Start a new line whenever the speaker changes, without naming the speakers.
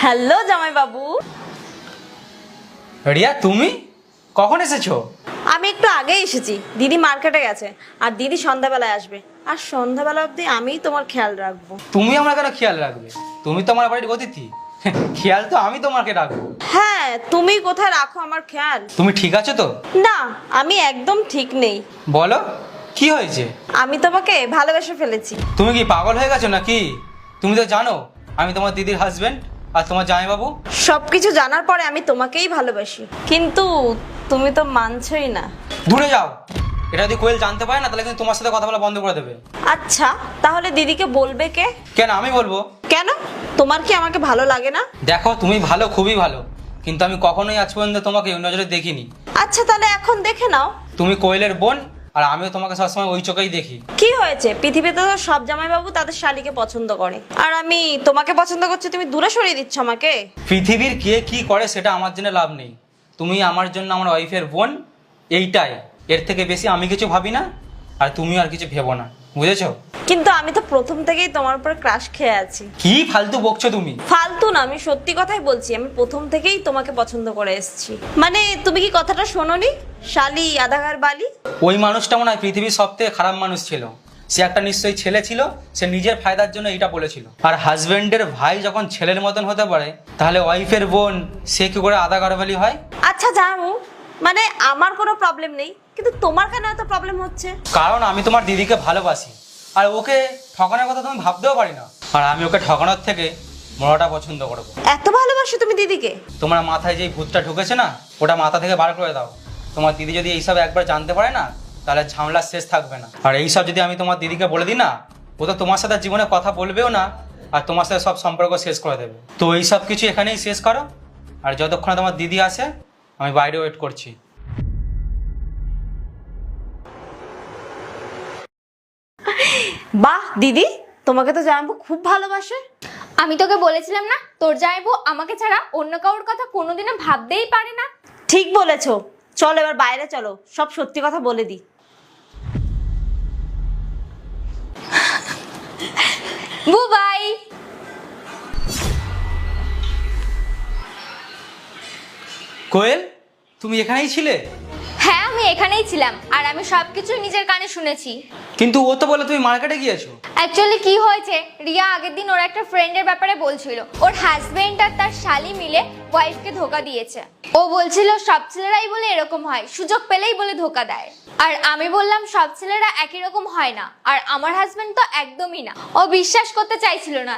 Hello জামাই বাবু।
রিয়া, তুমি কখন এসেছো?
আমি একটু আগেই এসেছি, দিদি মার্কেটে গেছে আর দিদি সন্ধ্যাবেলায় আসবে। আর সন্ধ্যাবেলা অবধি আমিই তোমার খেয়াল রাখবো।
তুমি আমার কেন খেয়াল রাখবে? তুমি তো আমার বাড়ির অতিথি। খেয়াল তো আমি তোমাকে রাখবো।
হ্যাঁ, তুমি কোথায় রাখো আমার খেয়াল?
তুমি ঠিক আছো তো?
না, আমি একদম ঠিক নেই।
বলো, কি হয়েছে?
আমি তোমাকে ভালোবেসে ফেলেছি।
তুমি কি পাগল হয়ে গেছো নাকি? তুমি তো জানো আমি তোমার দিদির হাজবেন্ড আর তোমার জামাইবাবু।
সবকিছু জানার পরে আমি তোমাকেই ভালোবাসি, কিন্তু তুমি তো মানছই না।
দূরে যাও। এটা যদি কোয়েল জানতে পারে না, তাহলে কিন্তু তোমার সাথে কথা বলা বন্ধ করে দেবে।
আচ্ছা, তাহলে দিদিকে বলবে কে?
কেন আমি বলবো?
কেন? তোমার কি আমাকে ভালো লাগে না?
দেখো, তুমি ভালো, খুবই ভালো, কিন্তু আমি কখনোই আজ পর্যন্ত তোমাকে ওই নজরে দেখিনি।
আচ্ছা, তাহলে এখন দেখে নাও।
তুমি কোয়েলের বোন, আর আমিও তোমাকে সবসময় ওই চোখেই দেখি।
কি হয়েছে? পৃথিবীতে তো সব জামাইবাবু তাদের শালীকে পছন্দ করে, আর আমি তোমাকে পছন্দ করছি, তুমি দূরে সরিয়ে দিচ্ছ আমাকে।
পৃথিবীর কে কি করে সেটা আমার জন্য লাভ নেই। তুমি আমার জন্য আমার ওয়াইফের বোন, এইটাই। এর থেকে বেশি আমি কিছু ভাবি না, আর তুমিও আর কিছু ভেবো না, বুঝেছো?
কিন্তু আমি তো প্রথম থেকেই তোমার উপর ক্রাশ খেয়ে আছি।
কি ফালতু বকছো তুমি?
ফালতু না, আমি সত্যি কথাই বলছি। আমি প্রথম থেকেই তোমাকে পছন্দ করে এসেছি। মানে তুমি কি কথাটা শোনোনি? শালি আধাঘার বালি।
ওই মানুষটা মনে হয় পৃথিবীর সব থেকে খারাপ মানুষ ছিল। সে একটা নিশ্চয়ই ছেলে ছিল, সে নিজের ফায়দার জন্য এটা বলেছিল। আর হাজবেন্ডের ভাই যখন ছেলের মতন হতে পারে, তাহলে ওয়াইফের বোন সে কি করে আধা গারবালি হয়?
আচ্ছা জামু, মানে আমার কোনো প্রবলেম নেই, কিন্তু তোমার কেন এত প্রবলেম হচ্ছে?
কারণ আমি তোমার দিদিকে ভালোবাসি, আর ওকে ঠকানোর কথা তুমি ভাবতেও পারি না। আর আমি ওকে ঠকানোর থেকে মরাটা পছন্দ করবো।
এত ভালোবাসো তুমি দিদিকে?
তোমার মাথায় যেই ভূতটা ঢুকেছে না, ওটা মাথা থেকে বার করে দাও। তোমার দিদি যদি এইসব একবার জানতে পারে না, তাহলে ঝামেলা শেষ থাকবে না। আর এইসব যদি আমি তোমার দিদিকে বলে দিই না, ও তো তোমার সাথে জীবনে কথা বলবেও না, আর তোমার সাথে সব সম্পর্ক শেষ করে দেবে। তো এইসব কিছু এখানেই শেষ করো, আর যতক্ষণে তোমার দিদি আসে আমি বাইরে ওয়েট করছি।
বাহ দিদি, তোমাকে তো জামাইবাবু খুব ভালোবাসে।
আমি তোকে বলেছিলাম না, তোর জামাইবু আমাকে ছাড়া অন্য কারোর কথা কোনোদিনও ভাবতেই পারে না।
ঠিক বলেছো। চলো এবার বাইরে চলো, সব সত্যি কথা বলে দিই।
বুবাই।
কোয়েল, তুমি এখানেই ছিলে?
হ্যাঁ, আমি এখানেই ছিলাম, আর আমি সবকিছু নিজের কানে শুনেছি।
কিন্তু ও তো বলে তুমি মার্কেটে গিয়েছো।
অ্যাকচুয়ালি কি হয়েছে, রিয়া আগের দিন ওর একটা ফ্রেন্ডের ব্যাপারে বলছিল। ওর হাজবেন্ড আর তার শালি মিলে ওয়াইফকে ধোকা দিয়েছে। ও বলছিল সব ছেলেরাই বলে এরকম হয়, সুযোগ পেলেই বলে ধোকা দেয়। আর আমি বললাম সব ছেলেরা একই রকম হয় না, আর আমার হাজবেন্ড তো একদমই না। ও বিশ্বাস করতে চাইছিল না,